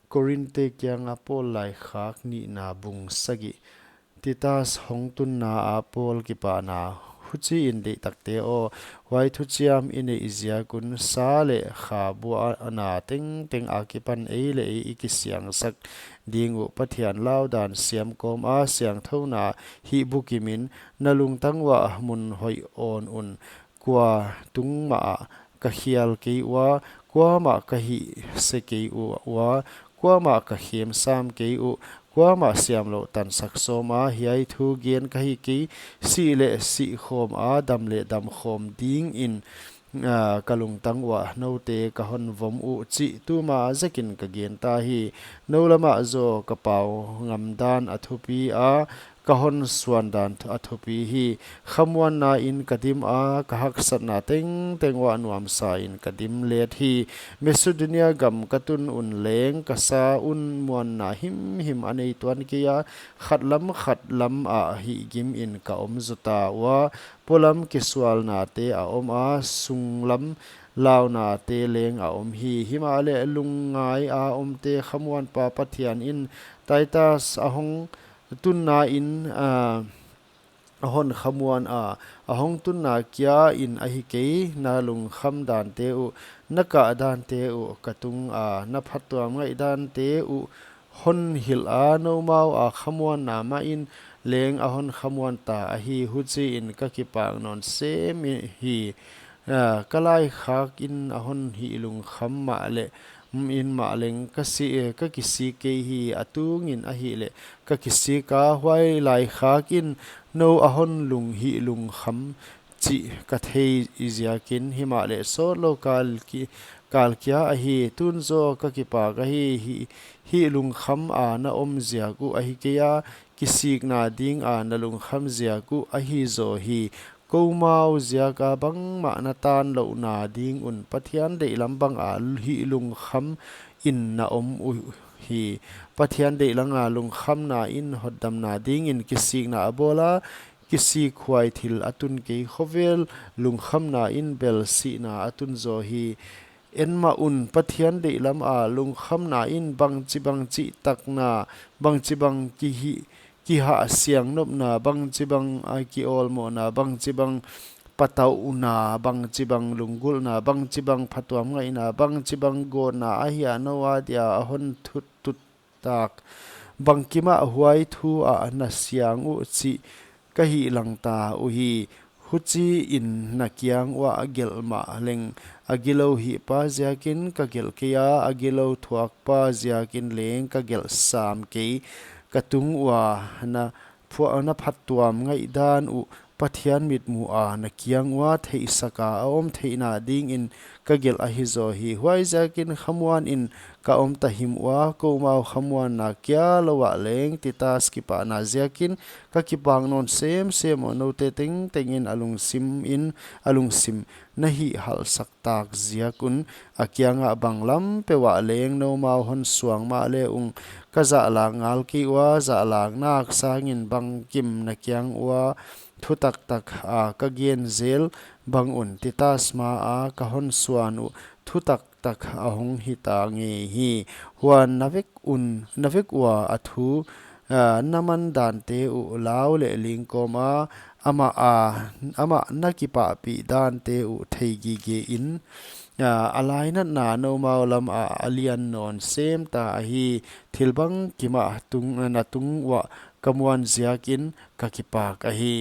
Korinte kyang apol lai khak ni na bung sagi Titas hong tun na apol ki pa na huchi in de takte o wai thu chiam in izia kun sa le kha bu ana teng teng akipan e le ikisiang sak dingu pathian lau dan siam kom a siang thona hi bukimin nalung tangwa mun hoi on un kwa tungma ka hial ke wa kwa ma ka hi se ke wa kwa ma ka hiem sam ke u kwa ma siam lo tan sak soma hiai thu gen ka hi ki si le si khom a dam le dam khom ding in kalung tangwa no te ka hon vom u chi tu ma zakin ka gen ta hi no lama zo ka pau ngam dan athupi a kahon suan dan athupi hi khamwan na in kadim a kahak sat na teng tengwa nuam sa in kadim let hi mesodunia gam katun un leng kasa un muan na him him anei tuan kia khatlam a hi gim in ka om zuta wa polam kiswal na te a om a sunglam lao na te leng a om hi himale lungai a om te khamwan pa pathian in taitas ahong tunna in ahon khamuan ahong tunna kya in ahi ke na lung kham dan te u naka dan te u katung na phatwa ngai dan te u hon hil a no mau a khamuan na ma in leng ahon khamuan ta ahi huchi in ka ki pang non se mi hi kalai khak in ahon hi lung kham ma le in ma leng ka kisi ke hi atung in ahi le ka kisi ka huai lai khakin no ahon lung hi lung kham chi ka thei iziakin hima le so lokal ki kal kya ahi tun zo ka ki pa ka hi lung kham a na om zia ku ahi ke ya kisik na ding a na lung kham zia ku ahi zo hi ko mau zia ka bang ma na tan lo na ding un pathian de lambang a hi lung kham in na om u hi pathian de langa lung kham na in hoddam na ding in kisik na abola kisi khwai thil atun ke khovel lung kham na in bel si na atun zo hi enma un pathian de lam a lung kham na in bang chi tak na bang chi bang ki ha siang nop na bang chi bang ai ki ol mo na bang chi bang patau na bang chi bang lungul na bang chi bang phatwam ngai na bang chi bang go na a hi no wa dia hon thut tut tak bang kima huai thu a na siang u chi ka hi lang ta u hi huchi in na kiang wa agel ma leng agilo hi pa ziakin ka gel kia agilo thuak pa ziakin leng ka gel sam ke katung wa na na phattuam ngai dan u pathian mit mu a na kiang wa thei saka om theina ding in ka gel a hi zo hi huai zakin khamwan in ka om ta him wa ko mau khamwan na kya lowa leng titas ki pa na ziakin ka ki pang non sem no te ting tengin alung sim na hi hal sak tak ziakun akyanga banglam pewa leng no mau hon suang ma le ka za la ngal ki wa za la nak sangin bang kim na kyang wa thu tak tak ka gen zel bang un titas ma ka hon suan u thu tak tak ahong hi ta nge hi huan navek wa athu naman dan te u lao le ling ko ma ama nakipa pi dan te u thei gi ge in alaina na no mau lam alian non sem ta hi thilbang kima tung na tung wa kamuan ziakin kakipa ka hi